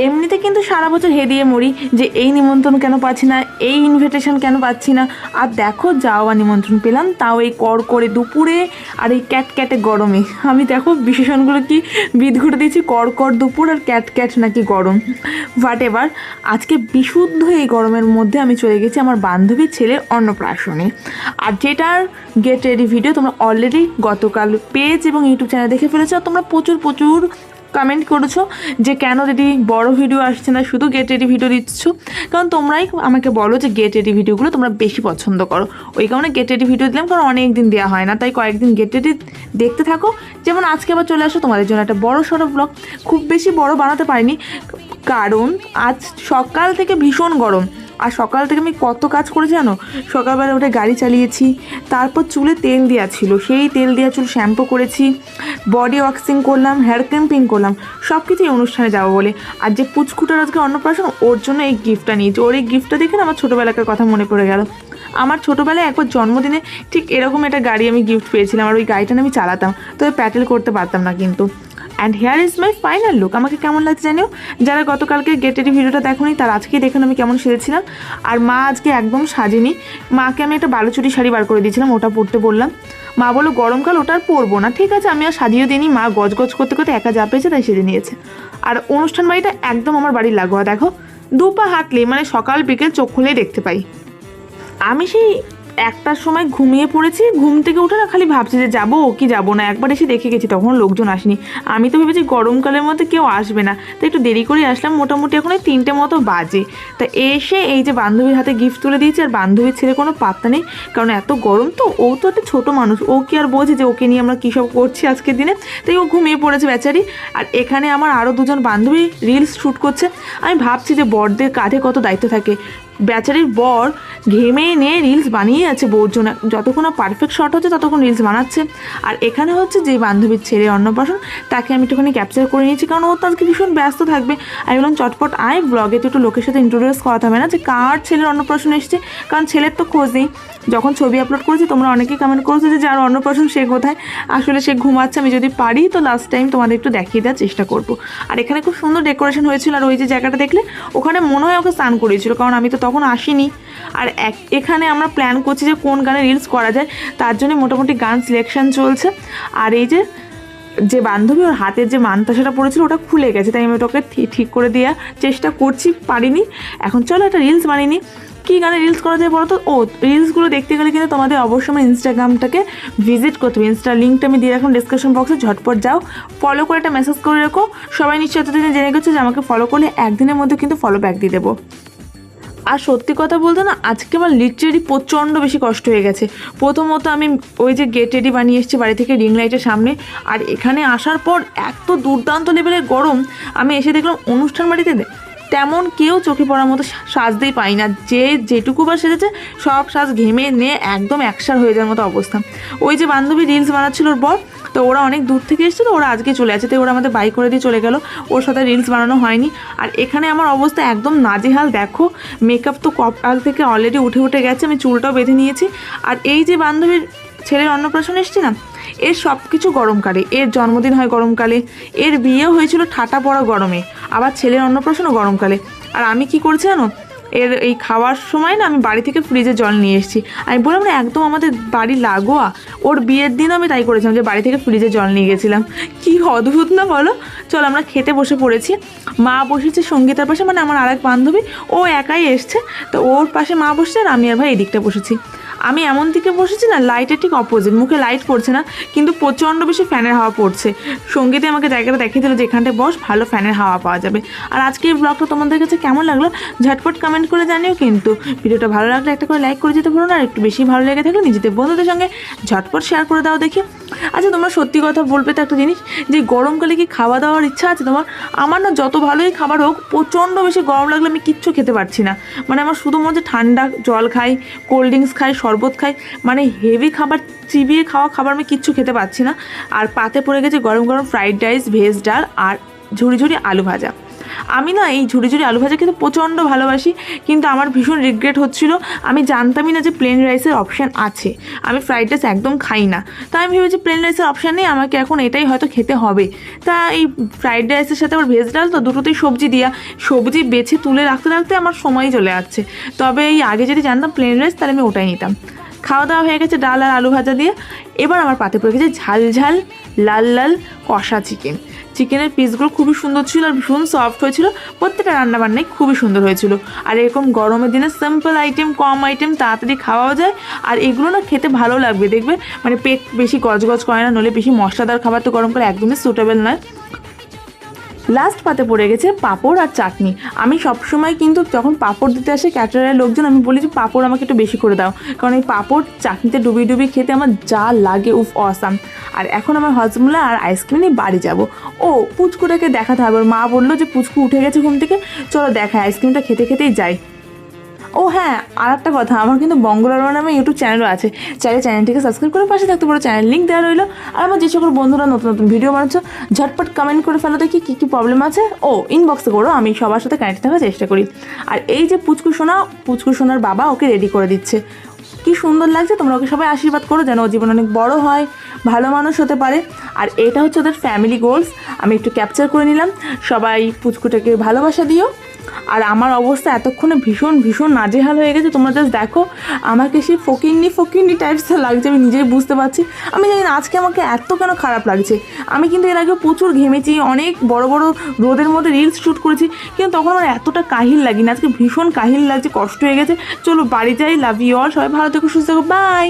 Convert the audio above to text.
এমনিতে কিন্তু সারা বছর হেদিয়ে মরি যে এই নিমন্ত্রণ কেন পাচ্ছি না, এই ইনভিটেশন কেন পাচ্ছি না। আর দেখো যাওয়া নিমন্ত্রণ পেলাম, তাও এই করে দুপুরে আর এই ক্যাটে গরমে। আমি দেখো বিশেষণগুলো কি বিদ ঘুরে দিয়েছি, কর দুপুর আর ক্যাট নাকি গরম, হোয়াট এভার। আজকে বিশুদ্ধ এই গরমের মধ্যে আমি চলে গেছি আমার বান্ধবীর ছেলের অন্নপ্রাশনে। আর যেটার গেট রেডি ভিডিও তোমরা অলরেডি গতকাল পেজ এবং ইউটিউব চ্যানেল দেখে ফেলেছো। তোমরা প্রচুর কমেন্ট করেছো যে কেন দিদি বড় ভিডিও আসছে না, শুধু গেট রেডি ভিডিও দিচ্ছ। কারণ তোমরাই আমাকে বলো যে গেট রেডি ভিডিওগুলো তোমরা বেশি পছন্দ করো, ওই কারণে গেট রেডি ভিডিও দিলাম। কারণ অনেক দিন দেওয়া হয় না, তাই কয়েকদিন গেট রেডি দেখতে থাকো। যেমন আজকে আবার চলে আসো তোমাদের জন্য একটা বড় সড়ো ব্লগ। খুব বেশি বড় বানাতে পারিনি, কারণ আজ সকাল থেকে ভীষণ গরম। আর সকাল থেকে আমি কত কাজ করেছি জানো। সকালবেলা উঠে গাড়ি চালিয়েছি, তারপর চুলে তেল দেওয়া ছিল, সেই তেল দেওয়া চুল শ্যাম্পু করেছি, বডি ওয়াক্সিং করলাম, হেয়ার ক্যাম্পিং করলাম, সব কিছু এই অনুষ্ঠানে যাবো বলে। আর যে পুচকুটার আজকে অন্নপ্রাশন, ওর জন্য এই গিফটটা নিয়েছি। ওর এই গিফটটা দেখে না আমার ছোটোবেলাকার কথা মনে পড়ে গেল। আমার ছোটোবেলায় একবার জন্মদিনে ঠিক এরকম একটা গাড়ি আমি গিফট পেয়েছিলাম, আর ওই গাড়িটা আমি চালাতাম, তবে প্যাটেল করতে পারতাম না কিন্তু। And hair is my final look. আমাকে কেমন লাগছে জানিও। যারা গতকালকে গেট রেডি ভিডিওটা দেখোনি তারা আজকেই দেখুন আমি কেমন সেজেছিলাম। আর মা আজকে একদম সাজেনি, মাকে আমি একটা বালুচুরি শাড়ি বার করে দিয়েছিলাম, ওটা পরতে বললাম। মা বলো গরমকাল ওটা আর পরবো না। ঠিক আছে, আমি আর সাজিয়েও দিইনি, মা গজ করতে করতে একা যা পেয়েছে তাই সেজে নিয়েছে। আর অনুষ্ঠান বাড়িটা একদম আমার বাড়ির লাগোয়া, দেখো দুপা হাঁটলেই মানে সকাল বিকেল চোখ খুলেই দেখতে পাই। আমি সেই 1টার সময় ঘুমিয়ে পড়েছি, ঘুম থেকে উঠে না খালি ভাবছি যে যাবো কি যাবো না। একবার এসে দেখে গেছি, তখন লোকজন আসেনি। আমি তো ভেবেছি গরমকালের মধ্যে কেউ আসবে না, তাই একটু দেরি করে আসলাম। মোটামুটি এখন 3টে মতো বাজে। তা এসে এই যে বান্ধবীর হাতে গিফট তুলে দিয়েছি, আর বান্ধবীর ছেলে কোনো পাত্তা নেই, কারণ এত গরম তো। ও তো একটা ছোটো মানুষ, ও কি আর বোঝে যে ওকে নিয়ে আমরা কী সব করছি আজকের দিনে। তাই ও ঘুমিয়ে পড়েছে বেচারি। আর এখানে আমার আরও 2জন বান্ধবী রিলস শ্যুট করছে। আমি ভাবছি যে বরদের কাঁধে কত দায়িত্ব থাকে। বেচারির বর ঘেমে নিয়ে রিলস বানিয়ে আছে বউর জন্য, যতক্ষণ না পারফেক্ট শট হচ্ছে ততক্ষণ রিলস বানাচ্ছে। আর এখানে হচ্ছে যে বান্ধবীর ছেলে অন্নপ্রাশন, তাকে আমি একটুখানি ক্যাপচার করে নিয়েছি, কারণ ও তো আজকে ভীষণ ব্যস্ত থাকবে। আমি বললাম চটপট আয়, ব্লগে তো একটু লোকের সাথে ইন্ট্রোডিউস করাতে হবে না যে কার ছেলের অন্নপ্রাশন এসছে, কারণ ছেলের তো খোঁজ নেই। যখন ছবি আপলোড করেছি তোমরা অনেকেই কমেন্ট করেছো যে যার অন্নপ্রাশন সে কোথায়। আসলে সে ঘুমাচ্ছে, আমি যদি পারি তো লাস্ট টাইম তোমাদের একটু দেখিয়ে দেওয়ার চেষ্টা করবো। আর এখানে খুব সুন্দর ডেকোরেশন হয়েছিল। আর ওই যে জায়গাটা দেখলে, ওখানে মনে হয় ওকে স্নান করিয়েছিল, কারণ আমি তো তখন আসিনি। আর এখানে আমরা প্ল্যান করছি যে কোন গানে রিলস করা যায়, তার জন্য মোটামুটি গান সিলেকশন চলছে। আর এই যে বান্ধবী ওর হাতের যে মানতাসাটা পড়েছিল ওটা খুলে গেছে, তাই আমি ওটাকে ঠিক করে দেওয়ার চেষ্টা করছি, পারিনি। এখন চলো একটা রিলস বানিয়ে নিই। কী গানে রিলস করা যায় বলো তো? রিলসগুলো দেখতে গেলে কিন্তু তোমাদের অবশ্যই আমার ইনস্টাগ্রামটাকে ভিজিট করতে হবে। ইনস্টার লিঙ্কটা আমি দিয়ে রাখলাম ডিসক্রিপশন বক্সে, ঝটপট যাও, ফলো করে একটা মেসেজ করে রেখো। সবাই নিশ্চয়ই এতদিনে জেনে গেছে যে আমাকে ফলো করলে একদিনের মধ্যে কিন্তু ফলো ব্যাক দিয়ে দেবো। আর সত্যি কথা বলতে না, আজকে আমার লিটারেলি প্রচণ্ড বেশি কষ্ট হয়ে গেছে। প্রথমত আমি ওই যে গেট রেডি বানিয়ে এসেছি বাড়ি থেকে রিং লাইটের সামনে, আর এখানে আসার পর এত দুর্দান্ত লেভেলের গরম। আমি এসে দেখলাম অনুষ্ঠান বাড়িতে তেমন কেউ চোখে পড়ার মতো সাজতেই পাই না। যে যেটুকু বা সেজেছে সব সাজ ঘেমে নিয়ে একদম একসার হয়ে যাওয়ার মতো অবস্থা। ওই যে বান্ধবী রিলস বানাচ্ছিল ওর বর, তো ওরা অনেক দূর থেকে এসেছে, তো ওরা আজকে চলে আসে, তাই ওরা আমাদের বাইক করে দিয়ে চলে গেল, ওর সাথে রিলস বানানো হয়নি। আর এখানে আমার অবস্থা একদম নাজেহাল, দেখো মেকআপ তো কপাল থেকে অলরেডি উঠে গেছে, আমি চুলটাও বেঁধে নিয়েছি। আর এই যে বান্ধবীর ছেলের অন্নপ্রাশন এসছি না, এর সব কিছু গরমকালে। এর জন্মদিন হয় গরমকালে, এর বিয়েও হয়েছিল ঠাটা পড়া গরমে, আবার ছেলের অন্নপ্রাশনও গরমকালে। আর আমি কি করছি জানো, এর এই খাওয়ার সময় না আমি বাড়ি থেকে ফ্রিজে জল নিয়ে এসেছি। আমি বললাম না একদম আমাদের বাড়ি লাগোয়া, ওর বিয়ের দিনও আমি তাই করেছিলাম যে বাড়ি থেকে ফ্রিজে জল নিয়ে গেছিলাম। কি অদ্ভুত না বলো? চলো আমরা খেতে বসে পড়েছি। মা বসেছে সঙ্গীতার পাশে, মানে আমার আরেক বান্ধবী, ও একাই এসছে, তো ওর পাশে মা বসছে, আর আমি আর ভাই এদিকটা বসেছি। আমি এমন দিকে বসেছি না, লাইটের ঠিক অপোজিট, মুখে লাইট পড়ছে না, কিন্তু প্রচণ্ড বেশি ফ্যানের হাওয়া পড়ছে। সঙ্গীতে আমাকে জায়গাটা দেখিয়ে দিল যে এখানটায় বস, ভালো ফ্যানের হাওয়া পাওয়া যাবে। আর আজকে এই ব্লগটা তোমাদের কাছে কেমন লাগলো ঝটপট কমেন্ট করে জানিও। কিন্তু ভিডিওটা ভালো লাগলে একটা করে লাইক করে যেতে ভুলো না, আর একটু বেশি ভালো লেগে থাকলে নিজেদের বন্ধুদের সঙ্গে ঝটপট শেয়ার করে দাও দেখি। আচ্ছা তোমরা সত্যি কথা বলবে তো একটা জিনিস, যে গরমকালে কি খাওয়া দাওয়ার ইচ্ছা আছে তোমার? আমার না যত ভালোই খাবার হোক, প্রচণ্ড বেশি গরম লাগলে আমি কিচ্ছু খেতে পারছি না। মানে আমার শুধু মনে হচ্ছে ঠান্ডা জল খাই, কোল্ড ড্রিঙ্কস খাই, শরবত খাই, মানে হেভি খাবার, চিবিয়ে খাওয়া খাবার আমি কিচ্ছু খেতে পারছি না। আর পাতে পড়ে গেছে গরম গরম ফ্রাইড রাইস, ভেজ ডাল আর ঝুড়ি আলু ভাজা। আমি না এই ঝুড়ি ঝুড়ি আলু ভাজা খেতে প্রচণ্ড ভালোবাসি, কিন্তু আমার ভীষণ রিগ্রেট হচ্ছিল, আমি জানতামই না যে প্লেন রাইসের অপশান আছে। আমি ফ্রাইড রাইস একদম খাই না, তাই আমি ভেবেছি প্লেন রাইসের অপশান নেই, আমাকে এখন এটাই হয়তো খেতে হবে। তা এই ফ্রাইড রাইসের সাথে আবার ভেজ ডাল, তো দুটোতেই সবজি দিয়া সবজি বেছে তুলে রাখতে রাখতে আমার সময়ই চলে যাচ্ছে। তবে এই আগে যদি জানতাম প্লেন রাইস, তাহলে আমি ওটাই নিতাম। খাওয়া দাওয়া হয়ে গেছে ডাল আর আলু ভাজা দিয়ে। এবার আমার পাতে পড়ে গেছে ঝাল ঝাল লাল লাল কষা চিকেন। চিকেনের পিসগুলো খুবই সুন্দর ছিল আর ভীষণ সফট হয়েছিল, প্রত্যেকটা রান্নাবান্নাই খুবই সুন্দর হয়েছিল। আর এরকম গরমের দিনে সিম্পল আইটেম, কম আইটেম, তাড়াতাড়ি খাওয়াও যায়, আর এগুলো না খেতে ভালো লাগবে, দেখবে মানে পেট বেশি গজগজ করে না, নলে বেশি মশলাদার খাবার তো গরমকালে একদমই সুটেবল নয়। লাস্ট পাতে পড়ে গেছে পাঁপড় আর চাটনি। আমি সবসময় কিন্তু যখন পাঁপড় দিতে আসে ক্যাটারারের লোকজন, আমি বলি যে পাঁপড় আমাকে একটু বেশি করে দাও, কারণ এই পাঁপড় চাটনিতে ডুবিয়ে ডুবিয়ে খেতে আমার যা লাগে, উফ অসাম। আর এখন আমার হজমোলা আর আইসক্রিম নিয়ে বাড়ি যাব। ও পুচকুটাকে দেখাতে হবে, ওর মা বললো যে পুচকু উঠে গেছে ঘুম থেকে, চলো দেখায়, আইসক্রিমটা খেতে খেতেই যাই। ও হ্যাঁ, আর একটা কথা, আমার কিন্তু বঙ্গরারমা নামে ইউটিউব চ্যানেলও আছে, চাইলে চ্যানেলটিকে সাবস্ক্রাইব করে পাশে থাকতে পারো, চ্যানেল লিঙ্ক দেওয়া রইলো। আর আমার যে সকল বন্ধুরা নতুন নতুন ভিডিও বানাচ্ছ, ঝটপট কমেন্ট করে ফেলো দেখি কী কী প্রবলেম আছে, ও ইনবক্সে করো, আমি সবার সাথে কানেক্ট থাকার চেষ্টা করি। আর এই যে পুচকু সোনার বাবা ওকে রেডি করে দিচ্ছে, কি সুন্দর লাগছে। তোমরা ওকে সবাই আশীর্বাদ করো যেন ও জীবন অনেক বড় হয়, ভালো মানুষ হতে পারে। আর এটা হচ্ছে ওদের ফ্যামিলি গোলস, আমি একটু ক্যাপচার করে নিলাম। সবাই পুচকুটাকে ভালোবাসা দিও। আর আমার অবস্থা এতক্ষণে ভীষণ ভীষণ নাজেহাল হয়ে গেছে, তোমরা জাস্ট দেখো, আমাকে সেই ফকিন্নি টাইপসের লাগছে, আমি নিজেই বুঝতে পারছি। আমি জানি না আজকে আমাকে এত কেন খারাপ লাগছে। আমি কিন্তু এর আগে প্রচুর ঘেমেছি, অনেক বড় বড় রোদের মধ্যে রিলস শ্যুট করেছি, কিন্তু তখন আমার এতটা কাহিল লাগেনি, আজকে ভীষণ কাহিল লাগছে, কষ্ট হয়ে গেছে। চলো বাড়ি যাই, লাভ ইউ অল, সবাই ভালো থেকো, সুস্থ থেকো, বাই।